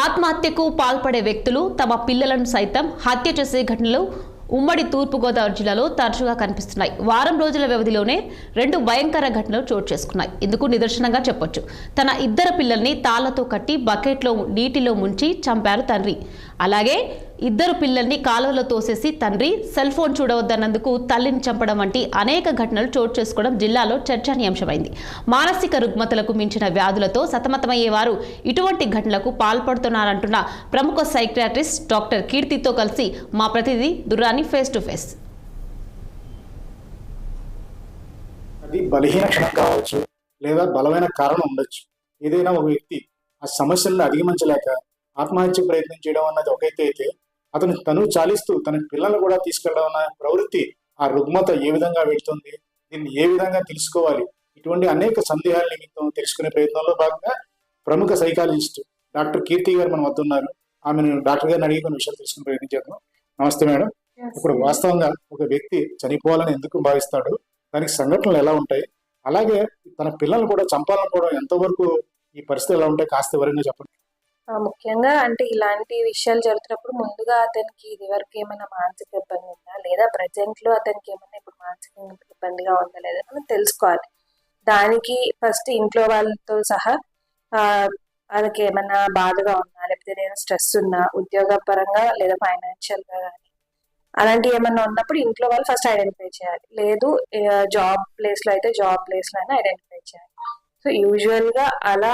ఆత్మహత్యకు పాల్పడే వ్యక్తులు తమ పిల్లలను సైతం హత్య చేసే ఘటనలు ఉమ్మడి తూర్పుగోదావరి జిల్లాలో తరచుగా కనిపిస్తున్నాయి. వారం రోజుల వ్యవధిలోనే 2 భయంకర ఘటనలు చోటు చేసుకున్నాయి. ఇందుకు నిదర్శనంగా చెప్పొచ్చు. తన 2 పిల్లల్ని తాళ్లతో కట్టి బకెట్లో నీటిలో ముంచి చంపారు తండ్రి. అలాగే 2 పిల్లల్ని కాలువలో తోసేసి తండ్రి సెల్ ఫోన్ చూడవద్దన్నందుకు తల్లిని చంపడం వంటి అనేక ఘటనలు చోటు చేసుకోవడం జిల్లాలో చర్చనీయాంశమైంది. మానసిక రుగ్మతలకు మించిన వ్యాధులతో సతమతమయ్యేవారు ఇటువంటి ఘటనలకు పాల్పడుతున్నారంటున్న ప్రముఖ సైకియాట్రిస్ట్ డాక్టర్ కీర్తితో కలిసి మా ప్రతినిధి దుర్రాని ఫేస్ టు ఫేస్. అది బలహీన క్షణం కావచ్చు, లేదా బలమైన కారణం ఉండొచ్చు. ఏదైనా ఒక వ్యక్తి ఆ సమస్యలను అధిగమించలేక ఆత్మహత్య ప్రయత్నం చేయడం అన్నది ఒకైతే అయితే, అతను తను చాలిస్తూ తన పిల్లలను కూడా తీసుకెళ్లడం అన్న ప్రవృత్తి, ఆ రుగ్మత ఏ విధంగా వెళ్తుంది, దీన్ని ఏ విధంగా తెలుసుకోవాలి, ఇటువంటి అనేక సందేహాల నిమిత్తం తెలుసుకునే ప్రయత్నంలో భాగంగా ప్రముఖ సైకాలజిస్ట్ డాక్టర్ కీర్తి గారు మన వద్ద ఉన్నారు. ఆమెను డాక్టర్ గారిని అడిగి కొన్ని విషయాలు తెలుసుకునే ప్రయత్నం చేద్దాం. నమస్తే మేడం. ఇప్పుడు వాస్తవంగా ఒక వ్యక్తి చనిపోవాలని ఎందుకు భావిస్తాడు, దానికి సంఘటనలు ఎలా ఉంటాయి, అలాగే తన పిల్లలు కూడా చంపాలనుకోవడం ఎంతవరకు ఈ పరిస్థితులు ఎలా ఉంటాయి, కాస్త వివరంగా చెప్పండి. ముఖ్యంగా అంటే ఇలాంటి విషయాలు జరుగుతున్నప్పుడు ముందుగా అతనికి ఇది వరకు ఏమైనా మానసిక ఇబ్బంది ఉందా, లేదా ప్రజెంట్ లో అతనికి ఏమైనా ఇప్పుడు మానసిక ఇబ్బందిగా ఉందా లేదా మనం తెలుసుకోవాలి. దానికి ఫస్ట్ ఇంట్లో వాళ్ళతో సహా వాళ్ళకి ఏమైనా బాధగా ఉన్నా, లేకపోతే ఏదైనా స్ట్రెస్ ఉన్నా, ఉద్యోగ పరంగా లేదా ఫైనాన్షియల్ గా కానీ అలాంటివి ఏమన్నా ఉన్నప్పుడు ఇంట్లో వాళ్ళు ఫస్ట్ ఐడెంటిఫై చేయాలి. లేదు జాబ్ ప్లేస్ లో అయితే జాబ్ ప్లేస్ లో అయినా ఐడెంటిఫై చేయాలి. సో యూజువల్ గా అలా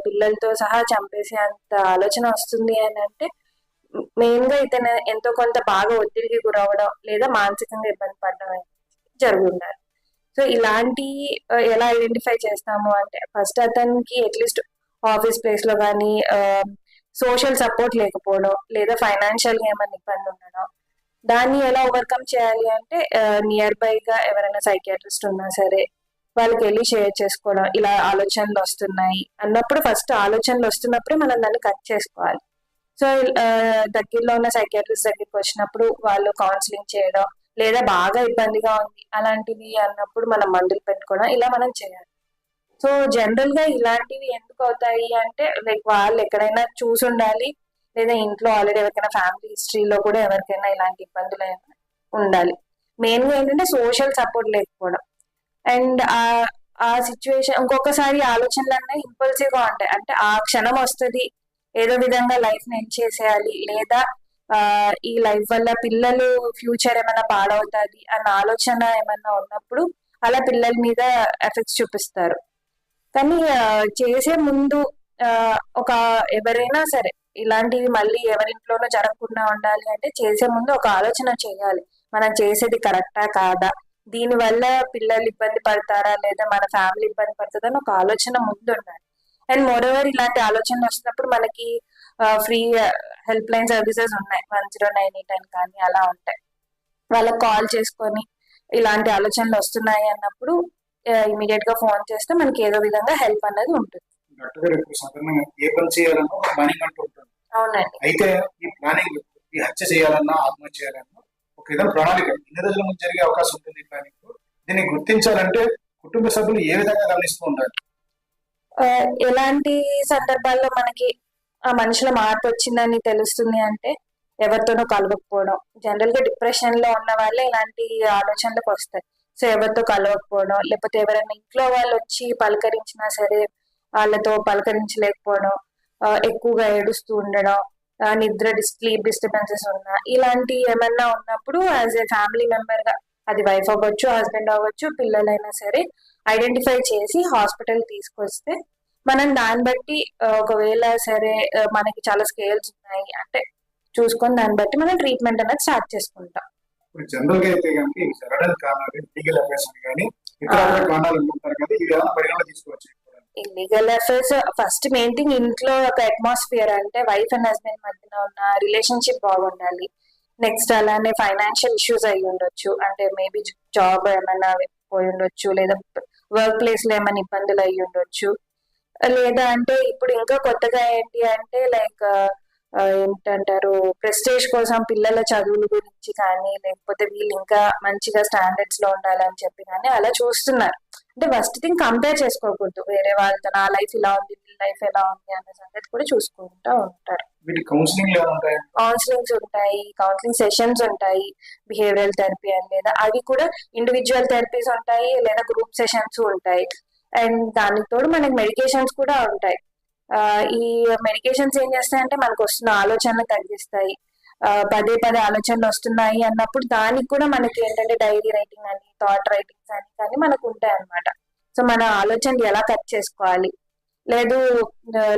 పిల్లలతో సహా చంపేసే అంత ఆలోచన వస్తుంది అని అంటే మెయిన్ గా ఇతను ఎంతో కొంత బాగా ఒత్తిడికి గురవడం లేదా మానసికంగా ఇబ్బంది పడడం జరుగుతున్నారు. సో ఇలాంటి ఎలా ఐడెంటిఫై చేస్తాము అంటే ఫస్ట్ అతనికి అట్లీస్ట్ ఆఫీస్ ప్లేస్ లో కానీ సోషల్ సపోర్ట్ లేకపోవడం లేదా ఫైనాన్షియల్ గా ఏమైనా ఇబ్బంది ఉండడం, దాన్ని ఎలా ఓవర్కమ్ చేయాలి అంటే నియర్ బై గా ఎవరైనా సైకియాట్రిస్ట్ ఉన్నా సరే వాళ్ళకి వెళ్ళి షేర్ చేసుకోవడం. ఇలా ఆలోచనలు వస్తున్నాయి అన్నప్పుడు ఫస్ట్ ఆలోచనలు వస్తున్నప్పుడే మనం దాన్ని కట్ చేసుకోవాలి. సో దగ్గరలో ఉన్న సైకియాట్రిస్ట్ దగ్గరికి వచ్చినప్పుడు వాళ్ళు కౌన్సిలింగ్ చేయడం, లేదా బాగా ఇబ్బందిగా ఉంది అలాంటివి అన్నప్పుడు మనం మందులు పెట్టుకోవడం, ఇలా మనం చేయాలి. సో జనరల్ గా ఇలాంటివి ఎందుకు అవుతాయి అంటే లైక్ వాళ్ళు ఎక్కడైనా చూసి ఉండాలి, లేదా ఇంట్లో ఆల్రెడీ ఎవరికైనా ఫ్యామిలీ హిస్టరీలో కూడా ఎవరికైనా ఇలాంటి ఇబ్బందులు ఉండాలి. మెయిన్ గా ఏంటంటే సోషల్ సపోర్ట్ లేకపోవడం. అండ్ ఆ సిచ్యువేషన్ ఇంకొకసారి ఆలోచనలు అన్నీ ఇంపల్సివ్ గా ఉంటాయి. అంటే ఆ క్షణం వస్తుంది, ఏదో విధంగా లైఫ్ ని ఎండ్ చేసేయాలి, లేదా ఈ లైఫ్ వల్ల పిల్లలు ఫ్యూచర్ ఏమైనా పాడవుతుంది అన్న ఆలోచన ఏమైనా ఉన్నప్పుడు అలా పిల్లల మీద ఎఫెక్ట్స్ చూపిస్తారు. కానీ చేసే ముందు ఒక ఎవరైనా సరే ఇలాంటివి మళ్ళీ ఎవరింట్లోనూ జరగకుండా ఉండాలి అంటే చేసే ముందు ఒక ఆలోచన చేయాలి. మనం చేసేది కరెక్టా కాదా, దీని వల్ల పిల్లలు ఇబ్బంది పడతారా లేదా మన ఫ్యామిలీ ఇబ్బంది పడుతుందా అని ఒక ఆలోచన ముందు ఉండాలి. అండ్ మోరోవర్ ఇలాంటి ఆలోచనలు వస్తున్నప్పుడు మనకి ఫ్రీ హెల్ప్ లైన్ సర్వీసెస్ ఉన్నాయి, 1098 కానీ అలా ఉంటాయి. వాళ్ళకి కాల్ చేసుకొని ఇలాంటి ఆలోచనలు వస్తున్నాయి అన్నప్పుడు ఇమీడియట్ గా ఫోన్ చేస్తే మనకి ఏదో విధంగా హెల్ప్ అనేది ఉంటుంది. అవునండి. అయితే ఈ ప్లానింగ్, ఈ హత్య చేయాలన్నా ఆత్మహత్య చేయాలన్నా ఒక విధంగా ప్రణాళిక ఎన్ని రోజుల ముందు జరిగే అవకాశం ఉంటుంది. ప్లానింగ్ దీన్ని గుర్తించాలంటే కుటుంబ సభ్యులు ఏ విధంగా గమనిస్తూ ఉండాలి? ఎలాంటి సందర్భాల్లో మనకి ఆ మనిషిలో మార్పు వచ్చిందని తెలుస్తుంది అంటే ఎవరితోనూ కలవకపోవడం. జనరల్ గా డిప్రెషన్ లో ఉన్న వాళ్ళే ఇలాంటి ఆలోచనలకు వస్తాయి. సో ఎవరితో కలవకపోవడం, లేకపోతే ఎవరైనా ఇంట్లో వాళ్ళు వచ్చి పలకరించినా సరే వాళ్ళతో పలకరించలేకపోవడం, ఎక్కువగా ఏడుస్తూ ఉండడం, నిద్ర స్లీప్ డిస్టర్బెన్సెస్ ఉన్నా, ఇలాంటి ఏమన్నా ఉన్నప్పుడు యాజ్ ఏ ఫ్యామిలీ మెంబర్ గా అది వైఫ్ అవ్వచ్చు, హస్బెండ్ అవ్వచ్చు, పిల్లలైనా సరే ఐడెంటిఫై చేసి హాస్పిటల్ తీసుకొస్తే మనం దాన్ని బట్టి ఒకవేళ సరే మనకి చాలా స్కేల్స్ ఉన్నాయి అంటే చూసుకొని దాన్ని బట్టి మనం ట్రీట్మెంట్ అనేది స్టార్ట్ చేసుకుంటాం. ఇప్పుడు జనరల్ గా అయితే కనుక ఇవి జరగడానికి కారణాలు లీగల్ అఫైర్స్ కానీ ఇతర కారణాలు ఉంటారు కదా, ఇవి ఏమైనా పరిగణలో తీసుకోవచ్చు? Illegal affairs first main thing ఇంట్లో ఒక అట్మాస్ఫియర్ అంటే వైఫ్ అండ్ హస్బెండ్ మధ్యన ఉన్న రిలేషన్షిప్ బాగుండాలి. నెక్స్ట్ అలానే ఫైనాన్షియల్ ఇష్యూస్ అయ్యి ఉండొచ్చు, అంటే మేబీ జాబ్ ఏమైనా పోయి ఉండొచ్చు, లేదా వర్క్ ప్లేస్ లో ఏమైనా ఇబ్బందులు అయ్యి ఉండొచ్చు, లేదా అంటే ఇప్పుడు ఇంకా కొత్తగా ఏంటి అంటే లైక్ ఏంటంటారు ప్రెస్టేజ్ కోసం పిల్లల చదువుల గురించి కానీ, లేకపోతే వీళ్ళు ఇంకా మంచిగా స్టాండర్డ్స్ లో ఉండాలని చెప్పి కానీ అలా చూస్తున్నారు. అంటే ఫస్ట్ థింగ్ కంపేర్ చేసుకోకూడదు వేరే వాళ్ళతో, నా లైఫ్ ఇలా ఉంది, నీ లైఫ్ ఎలా ఉంది అన్న సంగతి కూడా చూసుకుంటూ ఉంటారు. వీటి కౌన్సిలింగ్ ఉంటాయి, కౌన్సిలింగ్స్ ఉంటాయి, కౌన్సిలింగ్ సెషన్స్ ఉంటాయి, బిహేవియరల్ థెరపీ అని, లేదా అవి కూడా ఇండివిజువల్ థెరపీస్ ఉంటాయి, లేదా గ్రూప్ సెషన్స్ ఉంటాయి. అండ్ దానికి తోడు మనకి మెడికేషన్స్ కూడా ఉంటాయి. ఈ మెడికేషన్స్ ఏం చేస్తాయంటే మనకు వస్తున్న ఆలోచనలు తగ్గిస్తాయి. పదే పదే ఆలోచనలు వస్తున్నాయి అన్నప్పుడు దానికి కూడా మనకి ఏంటంటే డైరీ రైటింగ్ అని, థాట్ రైటింగ్స్ అని కానీ మనకు ఉంటాయి అన్నమాట. సో మన ఆలోచనలు ఎలా కట్ చేసుకోవాలి,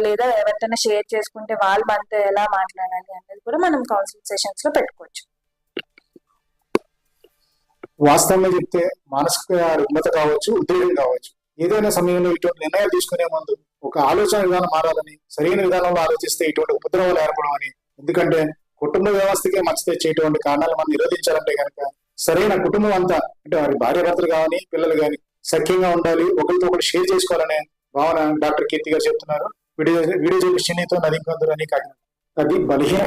లేదా ఎవరితోనే షేర్ చేసుకుంటే వాళ్ళు మనతో ఎలా మాట్లాడాలి అనేది కూడా మనం కౌన్సిలింగ్ సెషన్స్ లో పెట్టుకోవచ్చు. వాస్తవంగా చెప్తే మానసిక రుగ్మత కావచ్చు, ఉద్రేకం కావచ్చు, ఏదైనా సమయంలో ఇటువంటి నిర్ణయాలు తీసుకునే ముందు ఒక ఆలోచన విధానం మారాలని, సరైన విధానంలో ఆలోచిస్తే ఇటువంటి ఉపద్రవాలు ఏర్పడమని, ఎందుకంటే కుటుంబ వ్యవస్థకే మచ్చ తెచ్చేటువంటి కారణాలు మనం నిరోధించాలంటే కనుక సరైన కుటుంబం అంతా, అంటే వారి భార్య భర్తలు కానీ పిల్లలు కానీ సఖ్యంగా ఉండాలి, ఒకరితో ఒకటి షేర్ చేసుకోవాలనే భావన డాక్టర్ కీర్తి గారు చెప్తున్నారు. వీడియో జర్నలిస్ట్ నదీం కందూరు అని కాకినాడ. అది బలహీన